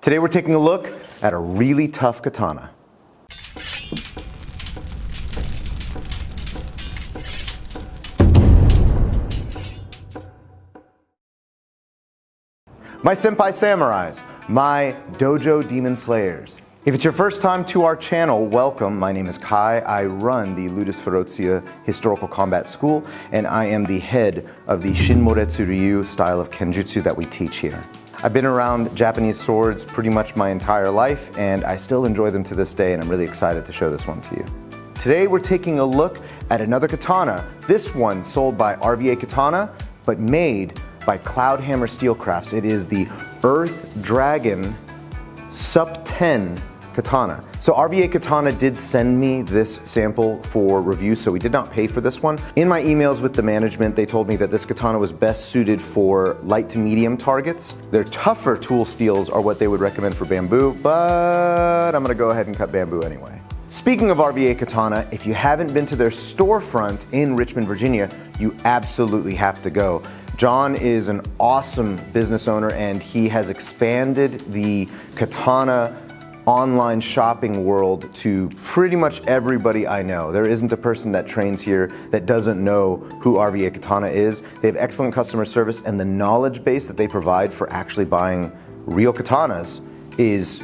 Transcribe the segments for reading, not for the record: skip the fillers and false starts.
Today we're taking a look at a really tough katana. My senpai samurais, my dojo demon slayers. If it's your first time to our channel, welcome. My name is Kai. I run the Ludus Ferozia Historical Combat School, and I am the head of the Shinmoretsu Ryu style of Kenjutsu that we teach here. I've been around Japanese swords pretty much my entire life, and I still enjoy them to this day, and I'm really excited to show this one to you. Today we're taking a look at another katana, this one sold by RVA Katana, but made by Cloudhammer Steelcrafts. It is the Earth Dragon Sup 10 katana. So RVA Katana did send me this sample for review, so we did not pay for this one. In my emails with the management, they told me that this katana was best suited for light to medium targets. Their tougher tool steels are what they would recommend for bamboo, but I'm gonna go ahead and cut bamboo anyway. Speaking of RVA Katana, if you haven't been to their storefront in Richmond, Virginia, you absolutely have to go. John is an awesome business owner, and he has expanded the katana online shopping world to pretty much everybody I know. There isn't a person that trains here that doesn't know who RVA Katana is. They have excellent customer service, and the knowledge base that they provide for actually buying real katanas is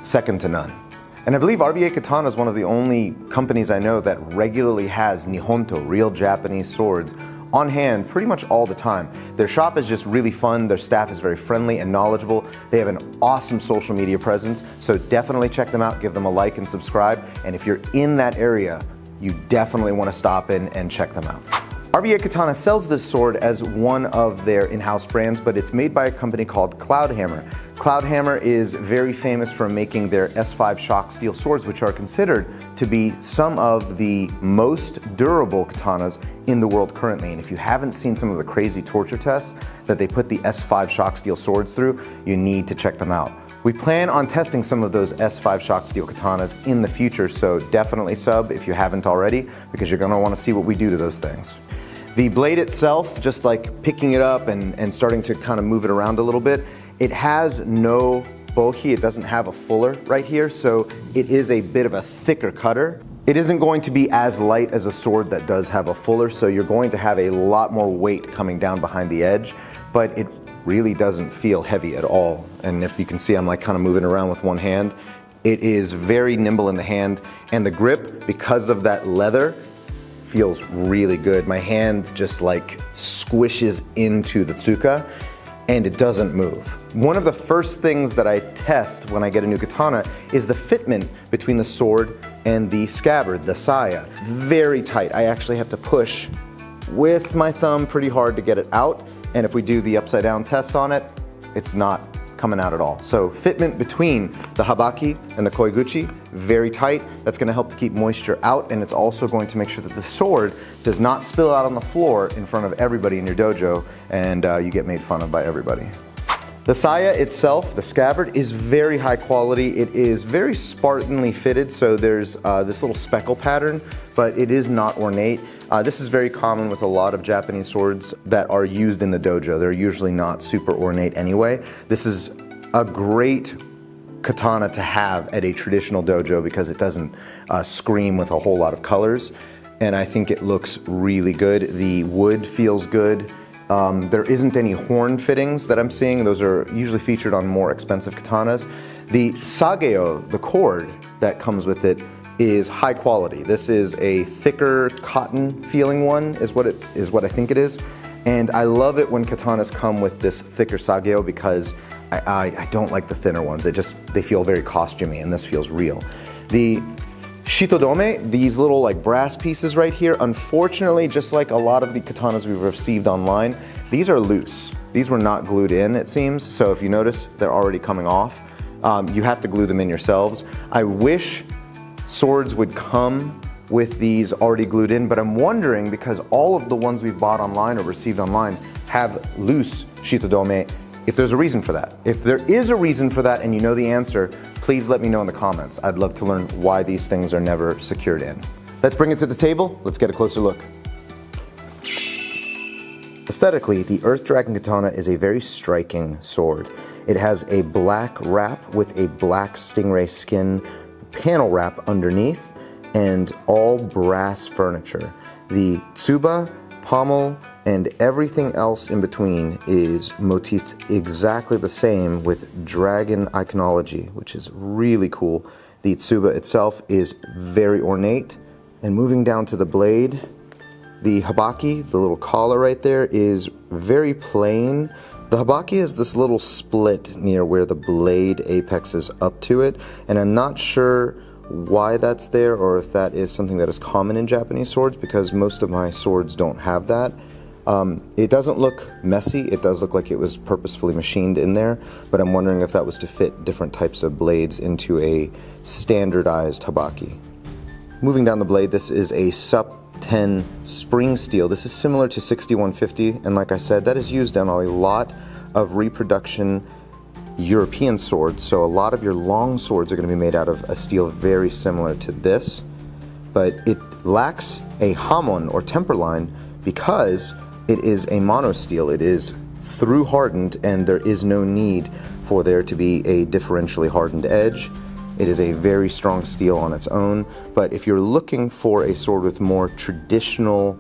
second to none. And I believe RVA Katana is one of the only companies I know that regularly has Nihonto, real Japanese swords, on hand pretty much all the time. Their shop is just really fun, their staff is very friendly and knowledgeable, they have an awesome social media presence, so definitely check them out, give them a like and subscribe, and if you're in that area, you definitely want to stop in and check them out. RVA Katana sells this sword as one of their in-house brands, but it's made by a company called Cloudhammer. Cloudhammer is very famous for making their S5 shock steel swords, which are considered to be some of the most durable katanas in the world currently. And if you haven't seen some of the crazy torture tests that they put the S5 shock steel swords through, you need to check them out. We plan on testing some of those S5 shock steel katanas in the future, so definitely sub if you haven't already, because you're gonna wanna see what we do to those things. The blade itself, just like picking it up and starting to kind of move it around a little bit, it has no bohi, it doesn't have a fuller right here, so it is a bit of a thicker cutter. It isn't going to be as light as a sword that does have a fuller, so you're going to have a lot more weight coming down behind the edge, but it really doesn't feel heavy at all. And if you can see, I'm like kind of moving around with one hand. It is very nimble in the hand, and the grip, because of that leather, feels really good. My hand just like squishes into the tsuka and it doesn't move. One of the first things that I test when I get a new katana is the fitment between the sword and the scabbard, the saya. Very tight. I actually have to push with my thumb pretty hard to get it out, and if we do the upside down test on it, it's not coming out at all. So fitment between the habaki and the koiguchi, very tight. That's gonna help to keep moisture out, and it's also going to make sure that the sword does not spill out on the floor in front of everybody in your dojo, and you get made fun of by everybody. The saya itself, the scabbard, is very high quality. It is very Spartanly fitted, so there's this little speckle pattern, but it is not ornate. This is very common with a lot of Japanese swords that are used in the dojo. They're usually not super ornate anyway. This is a great katana to have at a traditional dojo because it doesn't scream with a whole lot of colors, and I think it looks really good. The wood feels good. There isn't any horn fittings that I'm seeing. Those are usually featured on more expensive katanas. The sageo, the cord that comes with it, is high quality. This is a thicker cotton feeling one, is what I think it is. And I love it when katanas come with this thicker sageo because I don't like the thinner ones. They feel very costumey, and this feels real. The shitodome, these little like brass pieces right here, unfortunately, just like a lot of the katanas we've received online, these are loose. These were not glued in, it seems. So if you notice, they're already coming off. You have to glue them in yourselves. I wish swords would come with these already glued in, but I'm wondering, because all of the ones we've bought online or received online have loose shitodome, if there's a reason for that. If there is a reason for that and you know the answer, please let me know in the comments. I'd love to learn why these things are never secured in. Let's bring it to the table. Let's get a closer look. Aesthetically, the Earth Dragon Katana is a very striking sword. It has a black wrap with a black stingray skin panel wrap underneath and all brass furniture. The tsuba, pommel, and everything else in between is motifed exactly the same with dragon iconology, which is really cool. The tsuba itself is very ornate. And moving down to the blade, the habaki, the little collar right there, is very plain. The habaki has this little split near where the blade apex is up to it, and I'm not sure why that's there or if that is something that is common in Japanese swords, because most of my swords don't have that. It doesn't look messy. It does look like it was purposefully machined in there, but I'm wondering if that was to fit different types of blades into a standardized habaki. Moving down the blade, this is a SUP 10 spring steel. This is similar to 6150, and like I said, that is used on a lot of reproduction European swords, so a lot of your long swords are going to be made out of a steel very similar to this, but it lacks a hamon or temper line because it is a monosteel. It is through hardened, and there is no need for there to be a differentially hardened edge. It is a very strong steel on its own, but if you're looking for a sword with more traditional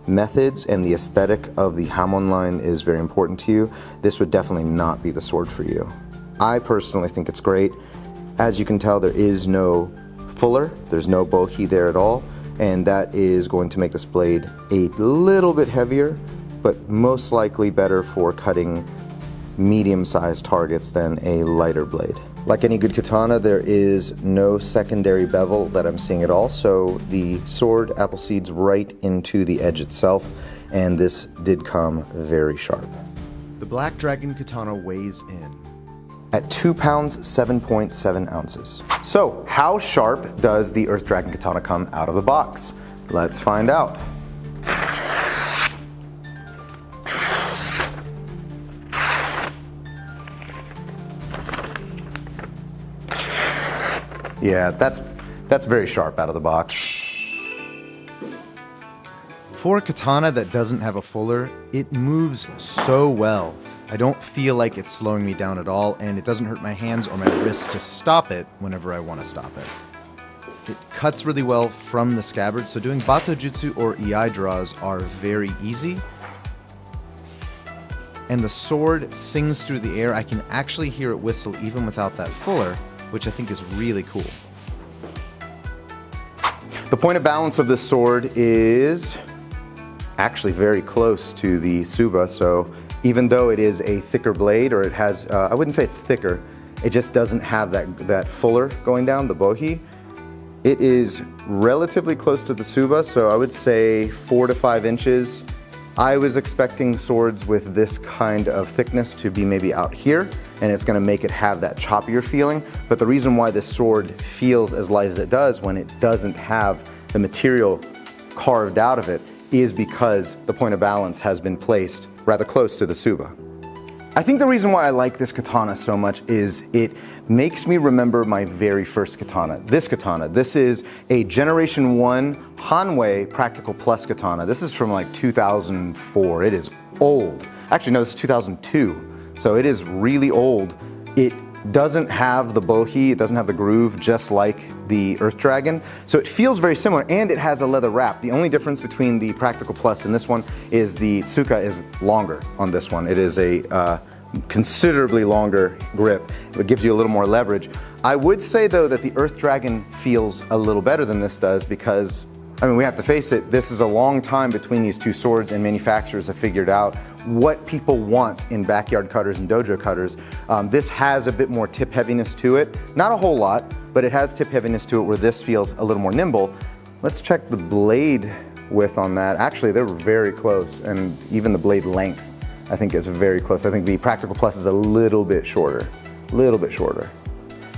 methods and the aesthetic of the hamon line is very important to you, this would definitely not be the sword for you. I personally think it's great. As you can tell, there is no fuller, there's no bohi there at all, and that is going to make this blade a little bit heavier, but most likely better for cutting medium-sized targets than a lighter blade. Like any good katana, there is no secondary bevel that I'm seeing at all, so the sword appleseeds right into the edge itself, and this did come very sharp. The Black Dragon Katana weighs in at 2 pounds, 7.7 ounces. So, how sharp does the Earth Dragon Katana come out of the box? Let's find out. Yeah, that's very sharp out of the box. For a katana that doesn't have a fuller, it moves so well. I don't feel like it's slowing me down at all, and it doesn't hurt my hands or my wrists to stop it whenever I want to stop it. It cuts really well from the scabbard, so doing bato jutsu or iai draws are very easy. And the sword sings through the air. I can actually hear it whistle even without that fuller, which I think is really cool. The point of balance of this sword is actually very close to the tsuba, so even though it is a thicker blade, or it has, I wouldn't say it's thicker, it just doesn't have that fuller going down, the bohi. It is relatively close to the tsuba, so I would say 4 to 5 inches. I was expecting swords with this kind of thickness to be maybe out here, and it's going to make it have that choppier feeling. But the reason why this sword feels as light as it does when it doesn't have the material carved out of it is because the point of balance has been placed rather close to the tsuba. I think the reason why I like this katana so much is it makes me remember my very first katana. This is a Generation 1 Hanwei Practical Plus katana. This is from like 2004. It is old. Actually, no, this is 2002. So it is really old. It doesn't have the bohi, it doesn't have the groove just like the Earth Dragon. So it feels very similar, and it has a leather wrap. The only difference between the Practical Plus and this one is the tsuka is longer on this one. It is a considerably longer grip. It gives you a little more leverage. I would say though that the Earth Dragon feels a little better than this does because, I mean, we have to face it, this is a long time between these two swords, and manufacturers have figured out what people want in backyard cutters and dojo cutters. This has a bit more tip heaviness to it. Not a whole lot, but it has tip heaviness to it where this feels a little more nimble. Let's check the blade width on that. Actually, they're very close, and even the blade length I think is very close. I think the Practical Plus is a little bit shorter.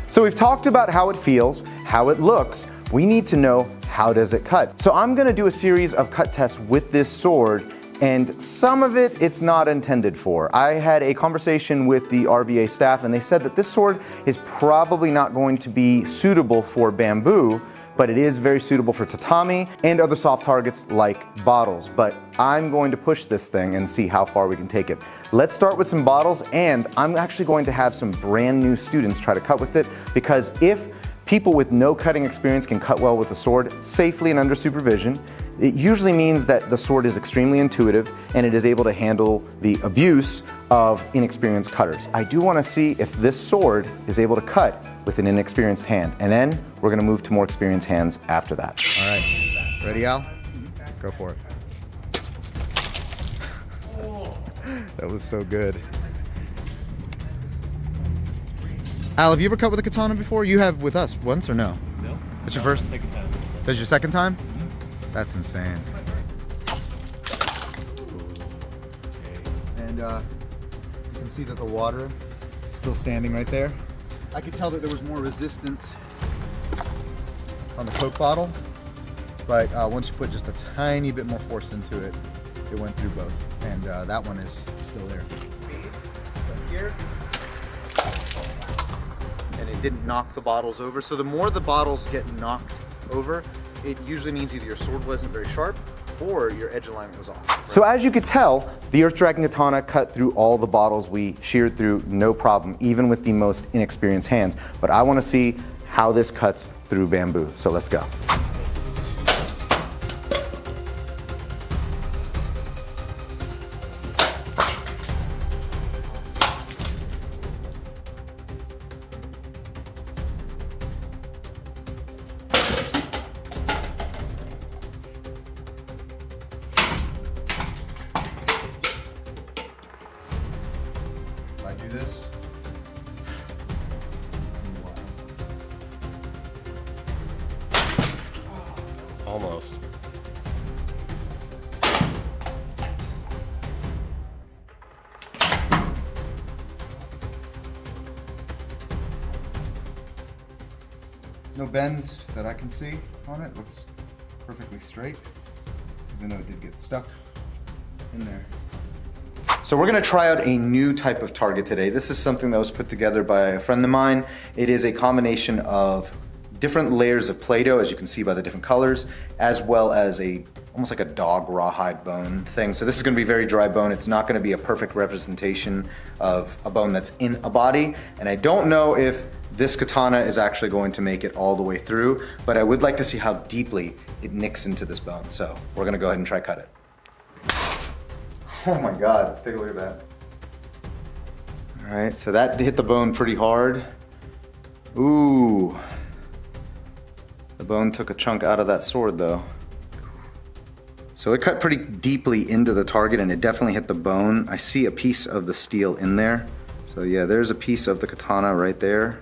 So we've talked about how it feels, how it looks. We need to know, how does it cut? So I'm gonna do a series of cut tests with this sword, and some of it, it's not intended for. I had a conversation with the RVA staff, and they said that this sword is probably not going to be suitable for bamboo but it is very suitable for tatami and other soft targets like bottles. But I'm going to push this thing and see how far we can take it. Let's start with some bottles, and I'm actually going to have some brand new students try to cut with it, because if people with no cutting experience can cut well with a sword safely and under supervision, it usually means that the sword is extremely intuitive and it is able to handle the abuse of inexperienced cutters. I do want to see if this sword is able to cut with an inexperienced hand, and then we're going to move to more experienced hands after that. All right, ready, Al? Go for it. That was so good. Al, have you ever cut with a katana before? You have with us once or no? No. That's your first? Second time. That's your second time? That's insane. And you can see that the water is still standing right there. I could tell that there was more resistance on the Coke bottle, but once you put just a tiny bit more force into it, it went through both. And that one is still there. Right here. And it didn't knock the bottles over. So the more the bottles get knocked over, it usually means either your sword wasn't very sharp or your edge alignment was off. Right? So as you could tell, the Earth Dragon Katana cut through all the bottles we sheared through, no problem, even with the most inexperienced hands. But I want to see how this cuts through bamboo. So let's go. I do this. Almost. There's no bends that I can see on it. Looks perfectly straight, even though it did get stuck in there. So we're gonna try out a new type of target today. This is something that was put together by a friend of mine. It is a combination of different layers of Play-Doh, as you can see by the different colors, as well as almost like a dog rawhide bone thing. So this is gonna be very dry bone. It's not gonna be a perfect representation of a bone that's in a body. And I don't know if this katana is actually going to make it all the way through, but I would like to see how deeply it nicks into this bone. So we're gonna go ahead and try cut it. Oh my God, take a look at that. All right, so that hit the bone pretty hard. Ooh. The bone took a chunk out of that sword though. So it cut pretty deeply into the target and it definitely hit the bone. I see a piece of the steel in there. So yeah, there's a piece of the katana right there.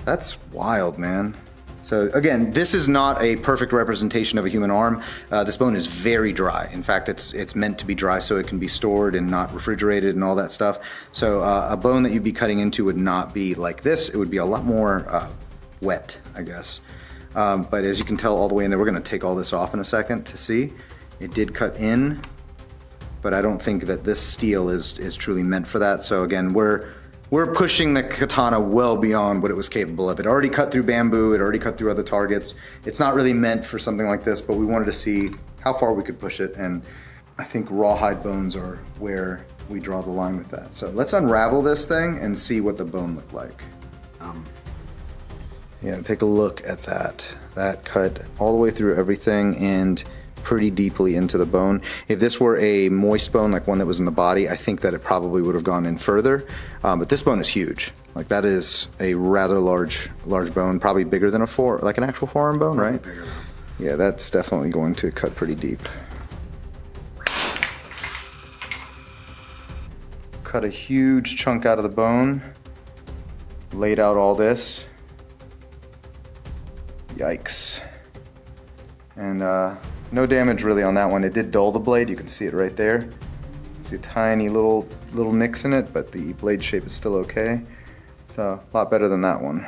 That's wild, man. So again, this is not a perfect representation of a human arm. This bone is very dry. In fact, it's meant to be dry so it can be stored and not refrigerated and all that stuff. So a bone that you'd be cutting into would not be like this. It would be a lot more wet, I guess. But as you can tell all the way in there, we're gonna take all this off in a second to see. It did cut in, but I don't think that this steel is truly meant for that. So again, we're pushing the katana well beyond what it was capable of. It already cut through bamboo, it already cut through other targets. It's not really meant for something like this, but we wanted to see how far we could push it, and I think rawhide bones are where we draw the line with that. So let's unravel this thing and see what the bone looked like. Yeah, take a look at that. That cut all the way through everything and pretty deeply into the bone. If this were a moist bone, like one that was in the body, I think that it probably would have gone in further. But this bone is huge. Like that is a rather large bone, probably bigger than like an actual forearm bone, right? Yeah, that's definitely going to cut pretty deep. Cut a huge chunk out of the bone. Laid out all this. Yikes. And no damage really on that one. It did dull the blade. You can see it right there. See tiny little nicks in it, but the blade shape is still okay. It's a lot better than that one.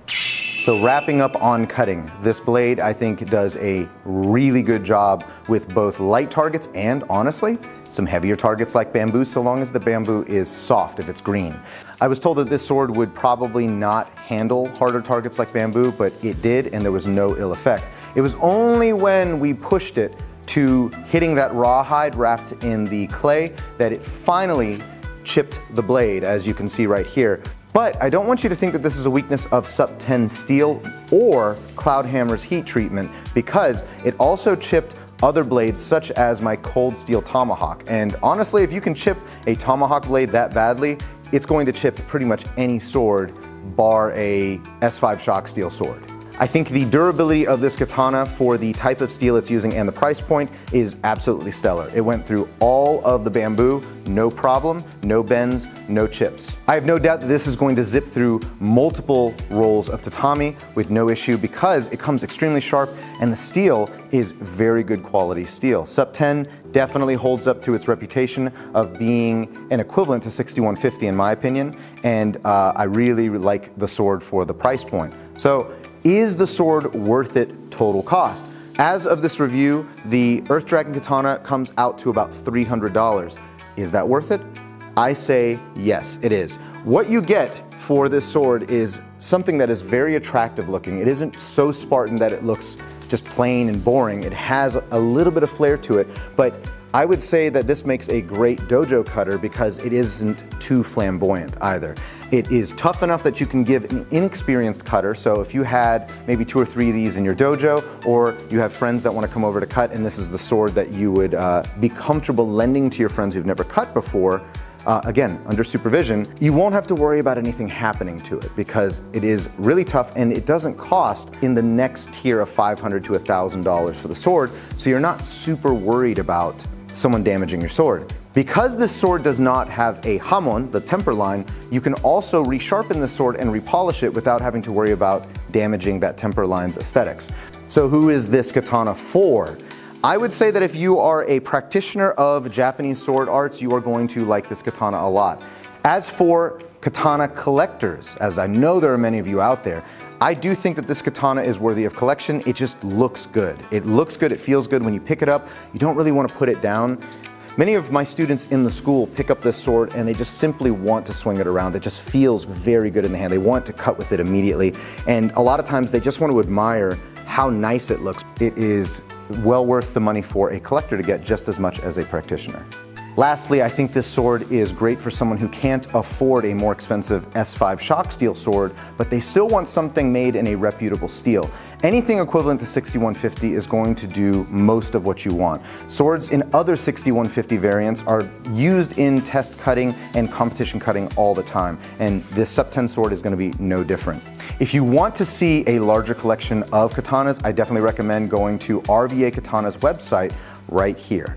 So wrapping up on cutting, this blade I think does a really good job with both light targets and honestly, some heavier targets like bamboo, so long as the bamboo is soft, if it's green. I was told that this sword would probably not handle harder targets like bamboo, but it did, and there was no ill effect. It was only when we pushed it to hitting that rawhide wrapped in the clay that it finally chipped the blade, as you can see right here. But I don't want you to think that this is a weakness of Sup 10 steel or Cloudhammer's heat treatment, because it also chipped other blades such as my cold steel tomahawk. And honestly, if you can chip a tomahawk blade that badly, it's going to chip pretty much any sword bar a S5 shock steel sword. I think the durability of this katana for the type of steel it's using and the price point is absolutely stellar. It went through all of the bamboo, no problem, no bends, no chips. I have no doubt that this is going to zip through multiple rolls of tatami with no issue, because it comes extremely sharp and the steel is very good quality steel. Sup 10 definitely holds up to its reputation of being an equivalent to 6150 in my opinion, and I really like the sword for the price point. So, is the sword worth it total cost? As of this review, the Earth Dragon Katana comes out to about $300. Is that worth it? I say yes, it is. What you get for this sword is something that is very attractive looking. It isn't so Spartan that it looks just plain and boring. It has a little bit of flair to it, but I would say that this makes a great dojo cutter because it isn't too flamboyant either. It is tough enough that you can give an inexperienced cutter, so if you had maybe 2 or 3 of these in your dojo, or you have friends that want to come over to cut and this is the sword that you would be comfortable lending to your friends who've never cut before, again, under supervision, you won't have to worry about anything happening to it because it is really tough and it doesn't cost in the next tier of $500 to $1,000 for the sword, so you're not super worried about someone damaging your sword. Because this sword does not have a hamon, the temper line, you can also resharpen the sword and repolish it without having to worry about damaging that temper line's aesthetics. So who is this katana for? I would say that if you are a practitioner of Japanese sword arts, you are going to like this katana a lot. As for katana collectors, as I know there are many of you out there, I do think that this katana is worthy of collection. It just looks good. It looks good, it feels good when you pick it up. You don't really want to put it down. Many of my students in the school pick up this sword and they just simply want to swing it around. It just feels very good in the hand. They want to cut with it immediately. And a lot of times they just want to admire how nice it looks. It is well worth the money for a collector to get just as much as a practitioner. Lastly, I think this sword is great for someone who can't afford a more expensive S5 shock steel sword, but they still want something made in a reputable steel. Anything equivalent to 6150 is going to do most of what you want. Swords in other 6150 variants are used in test cutting and competition cutting all the time, and this Sup 10 sword is going to be no different. If you want to see a larger collection of katanas, I definitely recommend going to RVA Katana's website right here.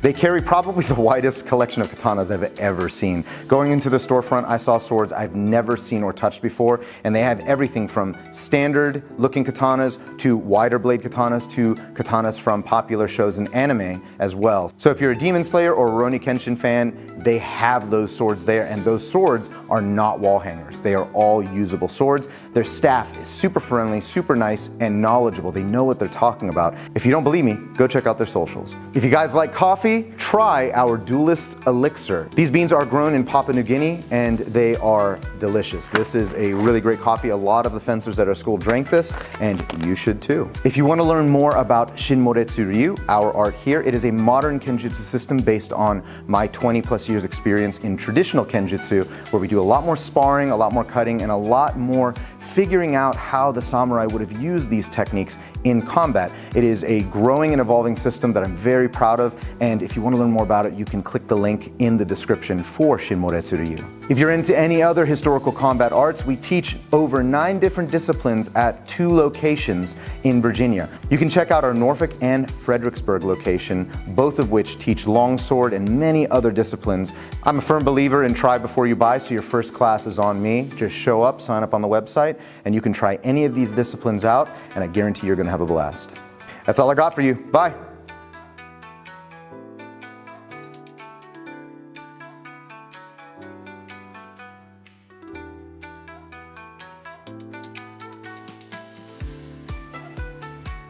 They carry probably the widest collection of katanas I've ever seen. Going into the storefront, I saw swords I've never seen or touched before, and they have everything from standard looking katanas to wider blade katanas to katanas from popular shows in anime as well. So if you're a Demon Slayer or Rurouni Kenshin fan, they have those swords there, and those swords are not wall hangers. They are all usable swords. Their staff is super friendly, super nice, and knowledgeable. They know what they're talking about. If you don't believe me, go check out their socials. If you guys like coffee, try our Duelist Elixir. These beans are grown in Papua New Guinea and they are delicious. This is a really great coffee. A lot of the fencers at our school drank this, and you should too. If you want to learn more about Shinmoretsu Ryu, our art here, it is a modern kenjutsu system based on my 20+ years experience in traditional kenjutsu, where we do a lot more sparring, a lot more cutting, and a lot more figuring out how the samurai would have used these techniques in combat. It is a growing and evolving system that I'm very proud of, and if you want to learn more about it, you can click the link in the description for Shinmoretsu Ryu. If you're into any other historical combat arts, we teach over 9 different disciplines at 2 locations in Virginia. You can check out our Norfolk and Fredericksburg location, both of which teach longsword and many other disciplines. I'm a firm believer in try before you buy, so your first class is on me. Just show up, sign up on the website, and you can try any of these disciplines out, and I guarantee you're going to have a blast. That's all I got for you. Bye.